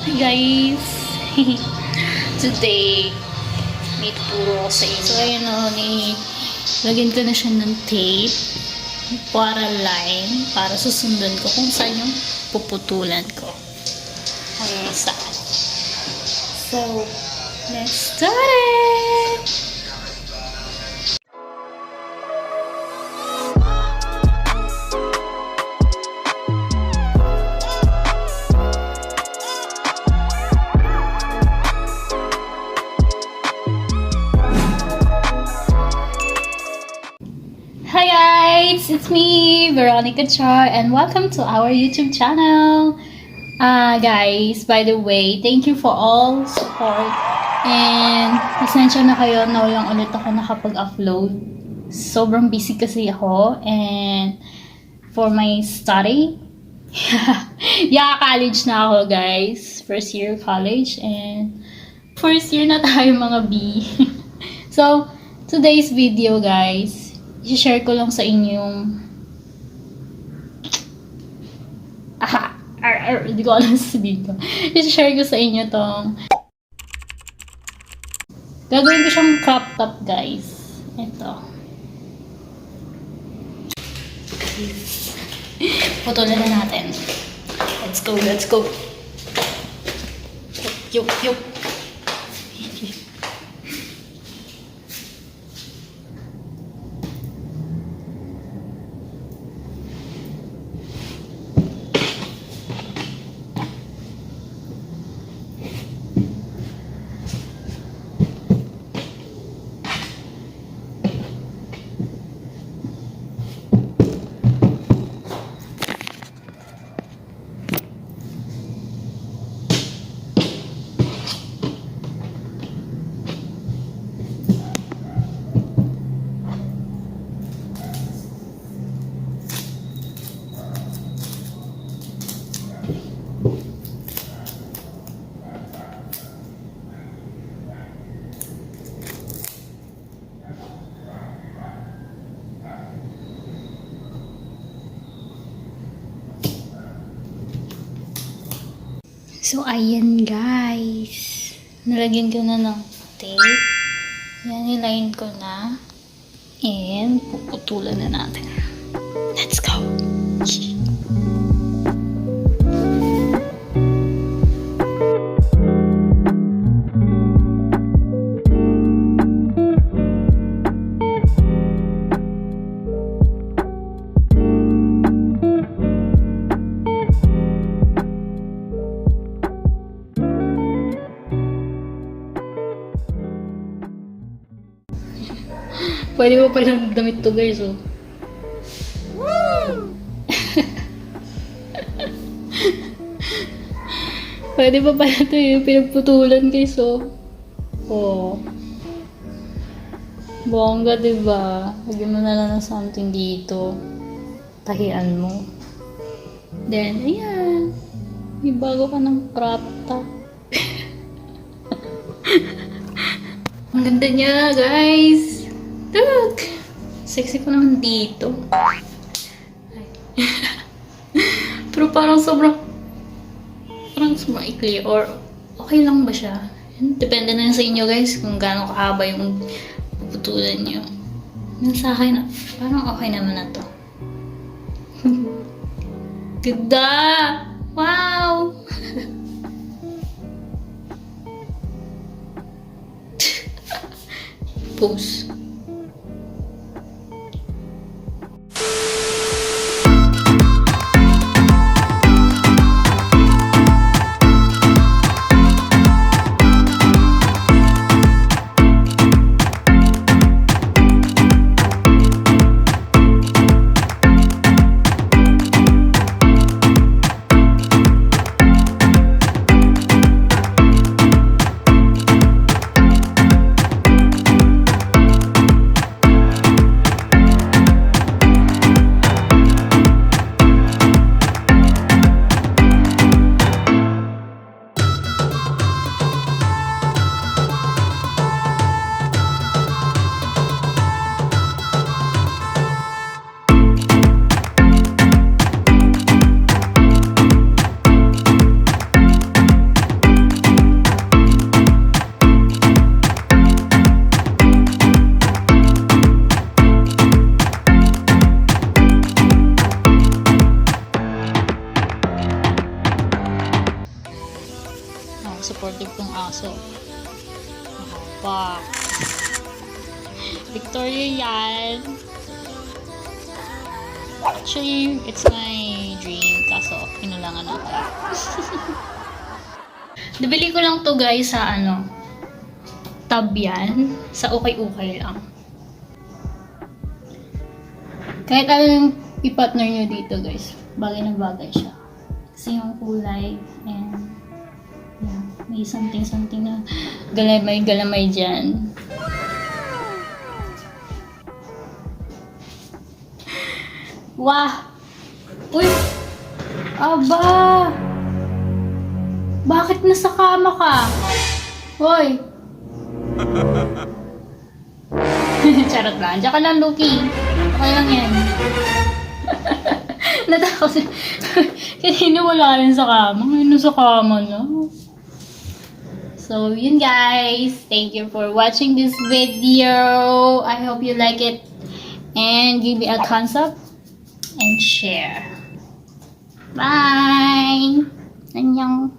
Hi guys! Today, may tuturo ko sa inyo. So ayun o, lagyan ko na siya ng tape para line, para susundan ko kung saan yung puputulan ko. Hanggang saan. So, let's start it! Hi guys! It's me, Veronica Char, and welcome to our YouTube channel. Guys, by the way, thank you for all support. And pasensya na kayo na walang ulit ako nakapag-upload. Sobrang busy kasi ako. And for my study, yeah, college na ako guys. First year college. And first year na tayo mga B. So, today's video guys, i-share ko lang sa inyo yung hindi ko alam sa dito. I-share ko sa inyo tong gagawin ko siyang crop top guys. Ito. Putulan na natin. Let's go, let's go. Yup, yup. So, ayan guys. Nalagyan ko na ng tape. Yan, niline ko na. And, puputulan na natin. Let's go! Pwede mo palang damit to guys, oh. Pwede pa pala ito yung pinagputulan guys, oh. Oh. Bongga, diba? Lagyan mo na lang ng something dito. Tahian mo. Then, ayan. May bago ka ng crop top. Ang ganda niya, guys. Look! Sexy ko naman dito. Pero parang sobrang ikli or okay lang ba siya? Depende na sa inyo guys kung gaano kahaba yung puputulan nyo. Yan sa akin, parang okay naman na to. Ganda! Wow! Pose. supportive kong aso. Box. Victoria yan. Actually, it's my dream. Kaso, kinulangan ako. Nabili ko lang to guys sa tab yan. Sa ukay-ukay lang. Kahit anong i-partner nyo dito guys, bagay na bagay siya. Kasi yung kulay and yeah, may something na galamay dyan. Wah! Uy! Aba! Bakit nasa kama ka? Hoy! Charot lang. Diyan ka lang, Lucky. Okay lang yan. Natakot. Kanina wala rin sa kama. Ngayon nasa kama na. So, yun guys. Thank you for watching this video. I hope you like it. And give me a thumbs up. And share. Bye! Annyeong!